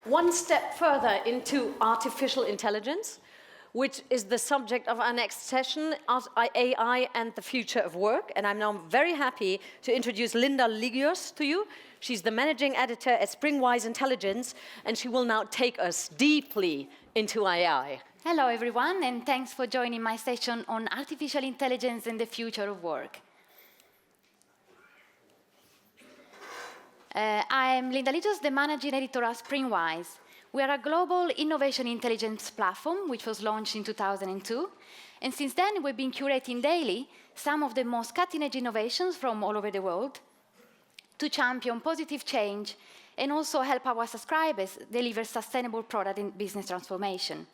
one step further into artificial intelligence, which is the subject of our next session, AI and the future of work. And I'm now very happy to introduce Linda Ligios to you. She's the managing editor at Springwise Intelligence, and she will now take us deeply into AI. Hello, everyone, and thanks for joining my session on artificial intelligence and the future of work. I'm Linda Ligios, the managing editor at Springwise. We are a global innovation intelligence platform which was launched in 2002. And since then, we've been curating daily some of the most cutting-edge innovations from all over the world to champion positive change and also help our subscribers deliver sustainable product and business transformation.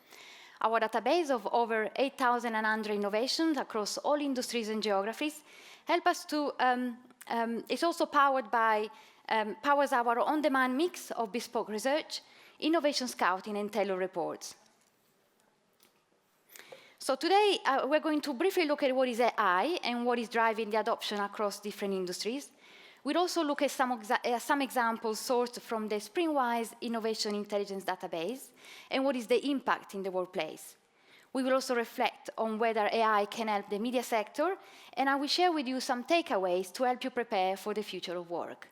Our database of over 8,100 innovations across all industries and geographies help us to, it's also powered by powers our on-demand mix of bespoke research, innovation scouting, and tailored reports. So today, we're going to briefly look at what is AI and what is driving the adoption across different industries. We'll also look at some examples sourced from the Springwise Innovation Intelligence database and what is the impact in the workplace. We will also reflect on whether AI can help the media sector, and I will share with you some takeaways to help you prepare for the future of work.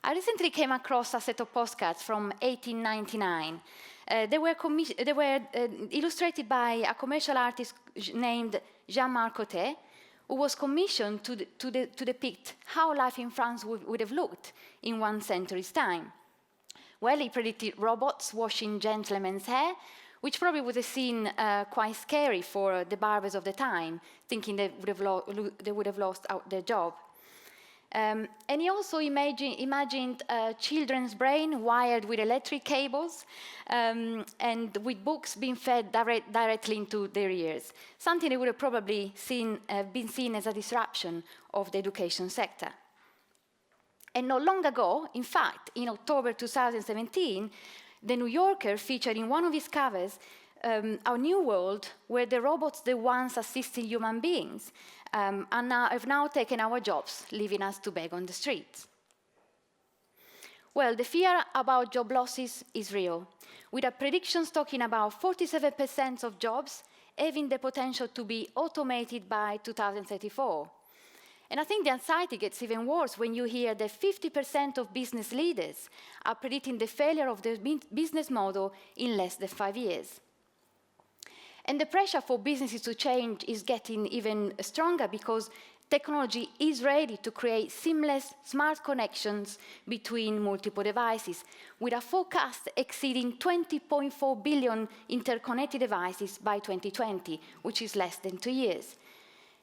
I recently came across a set of postcards from 1899. They were illustrated by a commercial artist named Jean-Marc Cotet, who was commissioned to depict how life in France would have looked in 1 century's time. Well, he predicted robots washing gentlemen's hair, which probably would have seemed quite scary for the barbers of the time, thinking they would have lost out their job. And he also imagined children's brain wired with electric cables and with books being fed directly into their ears, something that would have probably been seen as a disruption of the education sector. And not long ago, in fact, in October 2017, The New Yorker featured in one of his covers a new world where the robots that once assisted human beings have now taken our jobs, leaving us to beg on the streets. Well, the fear about job losses is real, with a predictions talking about 47% of jobs having the potential to be automated by 2034. And I think the anxiety gets even worse when you hear that 50% of business leaders are predicting the failure of their business model in less than 5 years. And the pressure for businesses to change is getting even stronger because technology is ready to create seamless, smart connections between multiple devices, with a forecast exceeding 20.4 billion interconnected devices by 2020, which is less than 2 years.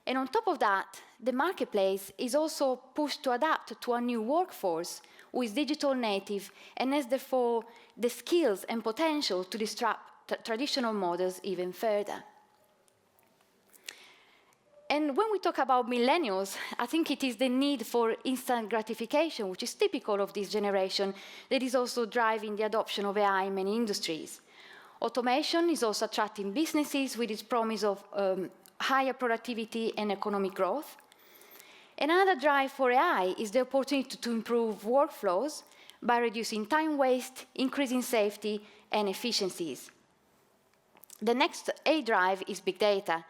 And on top of that, the marketplace is also pushed to adapt to a new workforce who is digital native and has therefore the skills and potential to disrupt traditional models even further. And when we talk about millennials, I think it is the need for instant gratification, which is typical of this generation, that is also driving the adoption of AI in many industries. Automation is also attracting businesses with its promise of higher productivity and economic growth. Another drive for AI is the opportunity to improve workflows by reducing time waste, increasing safety, and efficiencies. The next A drive is big data.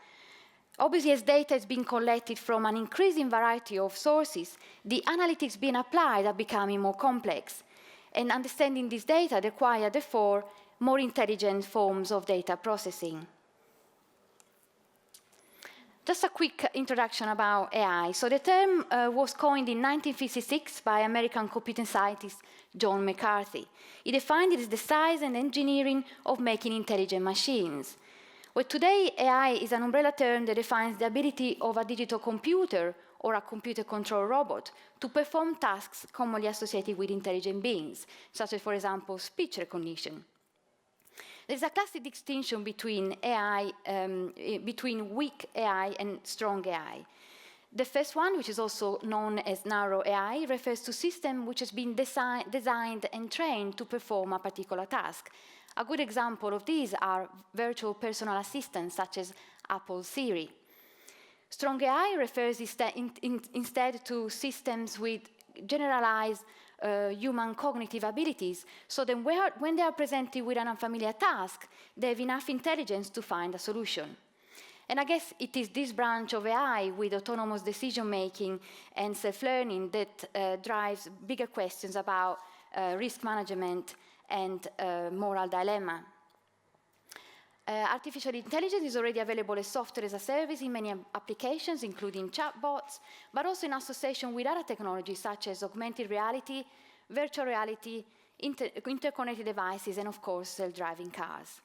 Obviously, as data is being collected from an increasing variety of sources, the analytics being applied are becoming more complex. And understanding this data requires, therefore, more intelligent forms of data processing. Just a quick introduction about AI. So the term was coined in 1956 by American computer scientist John McCarthy. He defined it as the science and engineering of making intelligent machines. Well, today, AI is an umbrella term that defines the ability of a digital computer or a computer-controlled robot to perform tasks commonly associated with intelligent beings, such as, for example, speech recognition. There's a classic distinction between AI, between weak AI and strong AI. The first one, which is also known as narrow AI, refers to systems which has been designed and trained to perform a particular task. A good example of these are virtual personal assistants, such as Apple's Siri. Strong AI refers instead to systems with generalized human cognitive abilities, so that when they are presented with an unfamiliar task, they have enough intelligence to find a solution. And I guess it is this branch of AI with autonomous decision-making and self-learning that drives bigger questions about risk management and moral dilemma. Artificial intelligence is already available as software as a service in many applications, including chatbots, but also in association with other technologies such as augmented reality, virtual reality, interconnected devices, and of course, self-driving cars.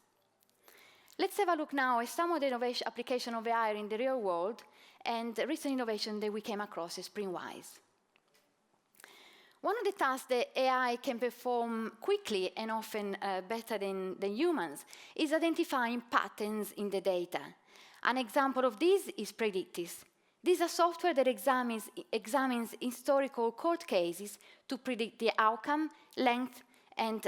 Let's have a look now at some of the innovation application of AI in the real world and recent innovation that we came across at Springwise. One of the tasks that AI can perform quickly and often better than humans is identifying patterns in the data. An example of this is Predictis. This is a software that examines historical court cases to predict the outcome, length, and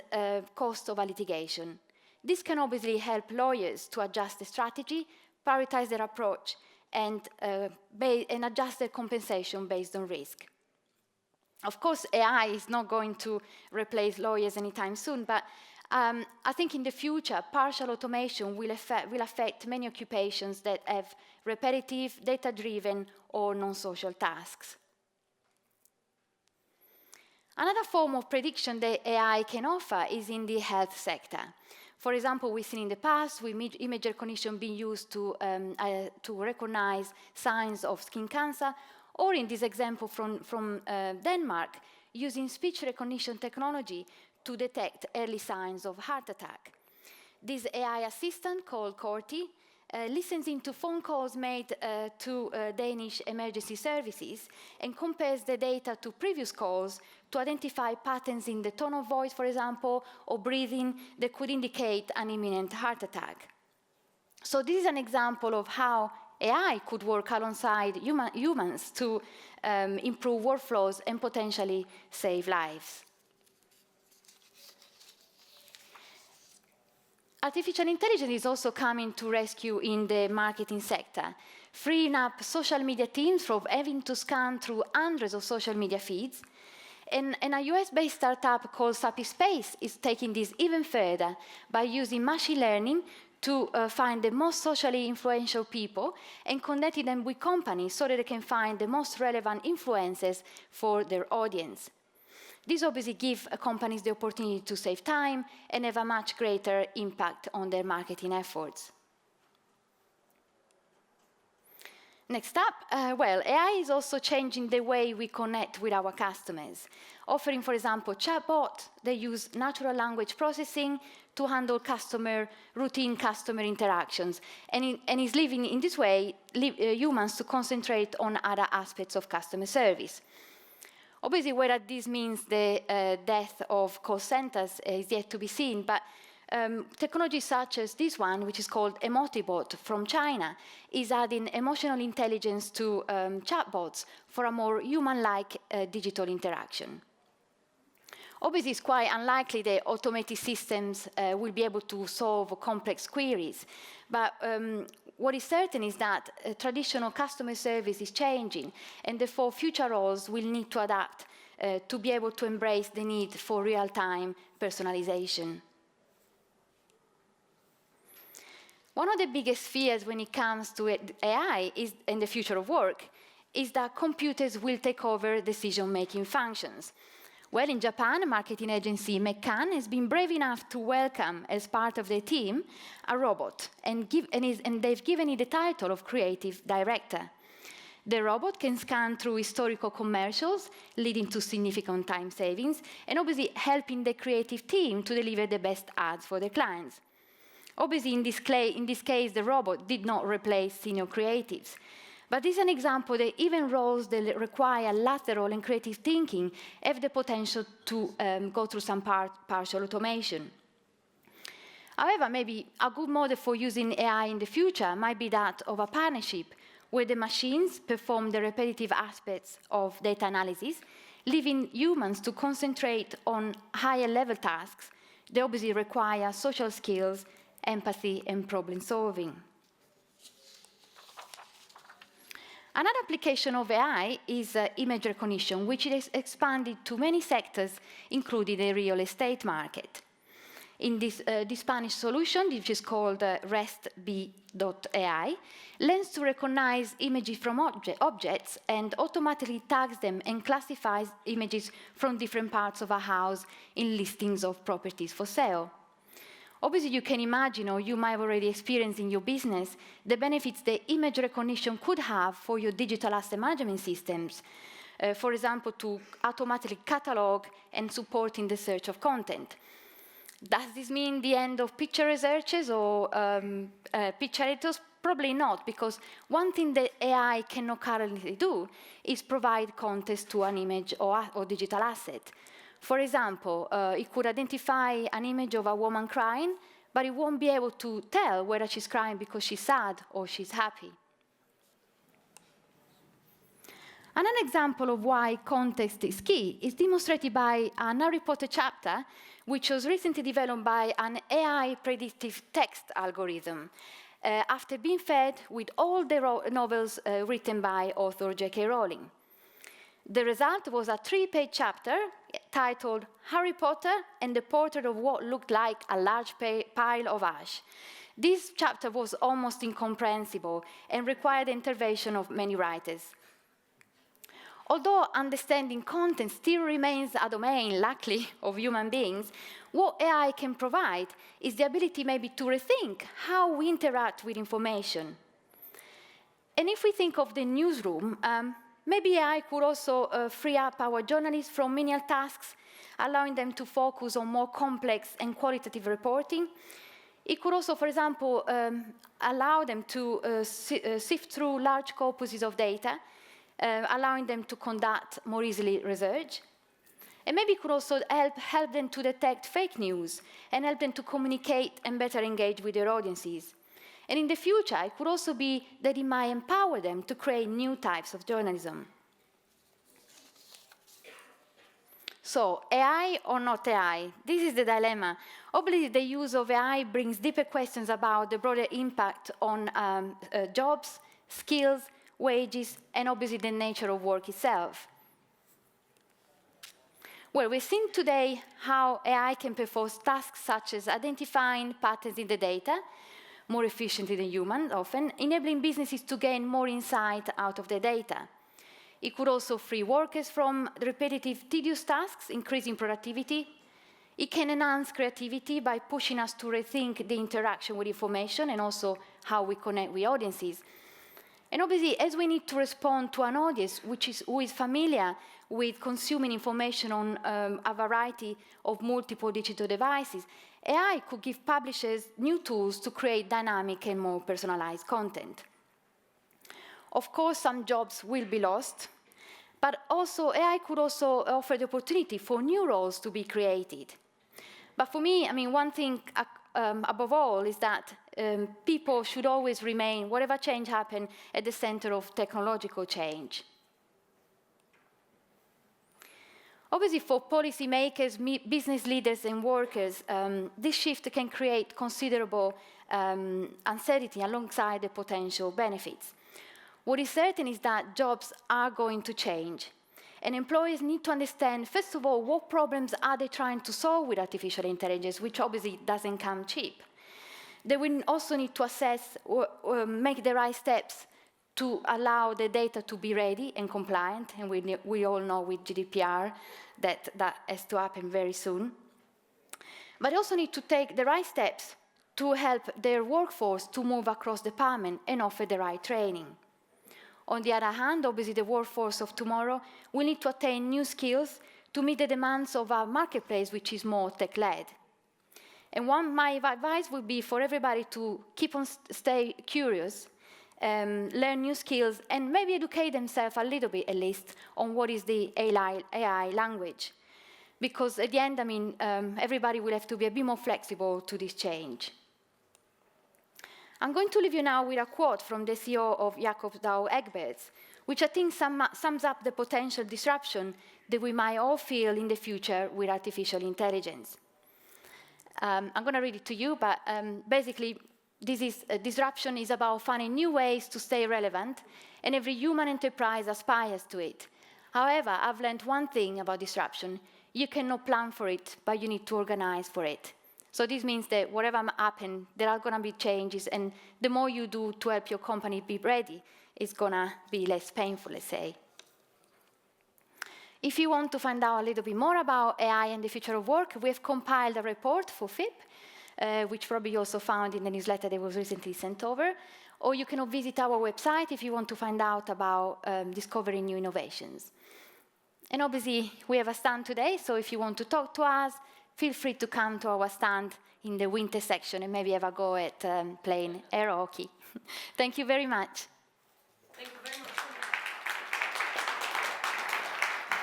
cost of a litigation. This can obviously help lawyers to adjust the strategy, prioritize their approach, and adjust their compensation based on risk. Of course, AI is not going to replace lawyers anytime soon, but I think in the future, partial automation will affect many occupations that have repetitive, data-driven, or non-social tasks. Another form of prediction that AI can offer is in the health sector. For example, we've seen in the past with image recognition being used to recognize signs of skin cancer, or in this example from Denmark, using speech recognition technology to detect early signs of heart attack. This AI assistant called Corti listens into phone calls made to Danish emergency services and compares the data to previous calls to identify patterns in the tone of voice, for example, or breathing that could indicate an imminent heart attack. So this is an example of how AI could work alongside humans to improve workflows and potentially save lives. Artificial intelligence is also coming to rescue in the marketing sector, freeing up social media teams from having to scan through hundreds of social media feeds. And a US-based startup called Sapispace is taking this even further by using machine learning to find the most socially influential people and connecting them with companies so that they can find the most relevant influencers for their audience. This obviously gives companies the opportunity to save time and have a much greater impact on their marketing efforts. Next up, well, AI is also changing the way we connect with our customers, offering, for example, chatbot that use natural language processing to handle routine customer interactions, and is leaving in this way humans to concentrate on other aspects of customer service. Obviously, whether this means the death of call centers is yet to be seen, but technology such as this one, which is called Emotibot from China, is adding emotional intelligence to chatbots for a more human-like digital interaction. Obviously, it's quite unlikely that automated systems will be able to solve complex queries, but what is certain is that traditional customer service is changing, and therefore future roles will need to adapt to be able to embrace the need for real-time personalization. One of the biggest fears when it comes to AI and the future of work is that computers will take over decision-making functions. Well, in Japan, marketing agency McCann has been brave enough to welcome, as part of their team, a robot, and they've given it the title of creative director. The robot can scan through historical commercials, leading to significant time savings, and obviously helping the creative team to deliver the best ads for their clients. Obviously, in this case, the robot did not replace senior creatives. But this is an example that even roles that require lateral and creative thinking have the potential to go through some partial automation. However, maybe a good model for using AI in the future might be that of a partnership where the machines perform the repetitive aspects of data analysis, leaving humans to concentrate on higher level tasks that obviously require social skills, empathy, and problem solving. Another application of AI is image recognition, which is expanded to many sectors, including the real estate market. In this Spanish solution, which is called REST-B.ai, learns to recognize images from objects and automatically tags them and classifies images from different parts of a house in listings of properties for sale. Obviously, you can imagine, or you might have already experienced in your business, the benefits that image recognition could have for your digital asset management systems. For example, to automatically catalog and supporting the search of content. Does this mean the end of picture researches or picture editors? Probably not, because one thing that AI cannot currently do is provide context to an image or digital asset. For example, it could identify an image of a woman crying, but it won't be able to tell whether she's crying because she's sad or she's happy. Another example of why context is key is demonstrated by an Untitled Chapter, which was recently developed by an AI predictive text algorithm after being fed with all the novels written by author J.K. Rowling. The result was a 3-page chapter titled Harry Potter and the Portrait of What Looked Like a Large Pile of Ash. This chapter was almost incomprehensible and required the intervention of many writers. Although understanding content still remains a domain, luckily, of human beings, what AI can provide is the ability maybe to rethink how we interact with information. And if we think of the newsroom, maybe AI could also free up our journalists from menial tasks, allowing them to focus on more complex and qualitative reporting. It could also, for example, allow them to sift through large corpuses of data, allowing them to conduct more easily research. And maybe it could also help them to detect fake news and help them to communicate and better engage with their audiences. And in the future, it could also be that it might empower them to create new types of journalism. So, AI or not AI? This is the dilemma. Obviously, the use of AI brings deeper questions about the broader impact on jobs, skills, wages, and obviously the nature of work itself. Well, we've seen today how AI can perform tasks such as identifying patterns in the data, more efficiently than humans often, enabling businesses to gain more insight out of the data. It could also free workers from repetitive, tedious tasks, increasing productivity. It can enhance creativity by pushing us to rethink the interaction with information and also how we connect with audiences. And obviously, as we need to respond to an audience who is familiar with consuming information on a variety of multiple digital devices, AI could give publishers new tools to create dynamic and more personalized content. Of course, some jobs will be lost, but also AI could also offer the opportunity for new roles to be created. But for me, I mean, one thing above all is that people should always remain, whatever change happens, at the center of technological change. Obviously, for policymakers, business leaders, and workers, this shift can create considerable uncertainty alongside the potential benefits. What is certain is that jobs are going to change, and employers need to understand, first of all, what problems are they trying to solve with artificial intelligence, which obviously doesn't come cheap. They will also need to assess or make the right steps to allow the data to be ready and compliant, and we all know with GDPR that has to happen very soon. But they also need to take the right steps to help their workforce to move across department and offer the right training. On the other hand, obviously the workforce of tomorrow will need to attain new skills to meet the demands of our marketplace, which is more tech-led. And my advice would be for everybody to keep on stay curious, learn new skills, and maybe educate themselves a little bit, at least, on what is the AI language. Because at the end, I mean, everybody will have to be a bit more flexible to this change. I'm going to leave you now with a quote from the CEO of Jacobs Douwe Egberts, which I think sums up the potential disruption that we might all feel in the future with artificial intelligence. I'm going to read it to you, but basically, disruption is about finding new ways to stay relevant, and every human enterprise aspires to it. However, I've learned one thing about disruption. You cannot plan for it, but you need to organize for it. So this means that whatever happens, there are going to be changes, and the more you do to help your company be ready, it's going to be less painful, let's say. If you want to find out a little bit more about AI and the future of work, we've compiled a report for FIP, which probably you also found in the newsletter that was recently sent over. Or you can visit our website if you want to find out about discovering new innovations. And obviously, we have a stand today, so if you want to talk to us, feel free to come to our stand in the winter section and maybe have a go at playing air hockey. Thank you very much. Thank you very much.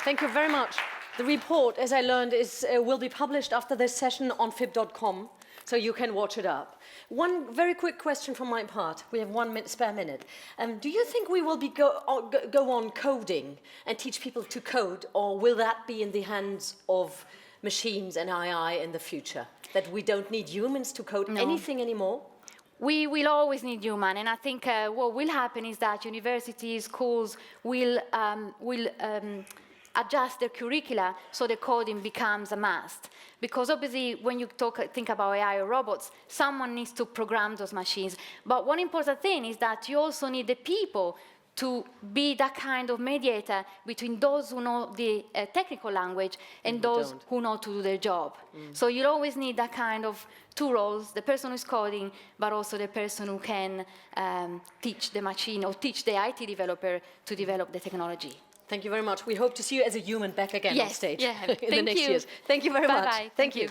Thank you very much. The report, as I learned, will be published after this session on fib.com, so you can watch it up. One very quick question from my part. We have 1 spare minute. Do you think we will go on coding and teach people to code, or will that be in the hands of machines and AI in the future? That we don't need humans to code anything anymore? We will always need human, and I think what will happen is that universities, schools will adjust their curricula so the coding becomes a must. Because obviously, when you think about AI or robots, someone needs to program those machines. But one important thing is that you also need the people to be that kind of mediator between those who know the technical language and those who know to do their job. So you always need that kind of two roles, the person who's coding, but also the person who can teach the machine or teach the IT developer to develop the technology. Thank you very much. We hope to see you as a human back again on stage in the next years. Thank you very much. Bye-bye. Thank you.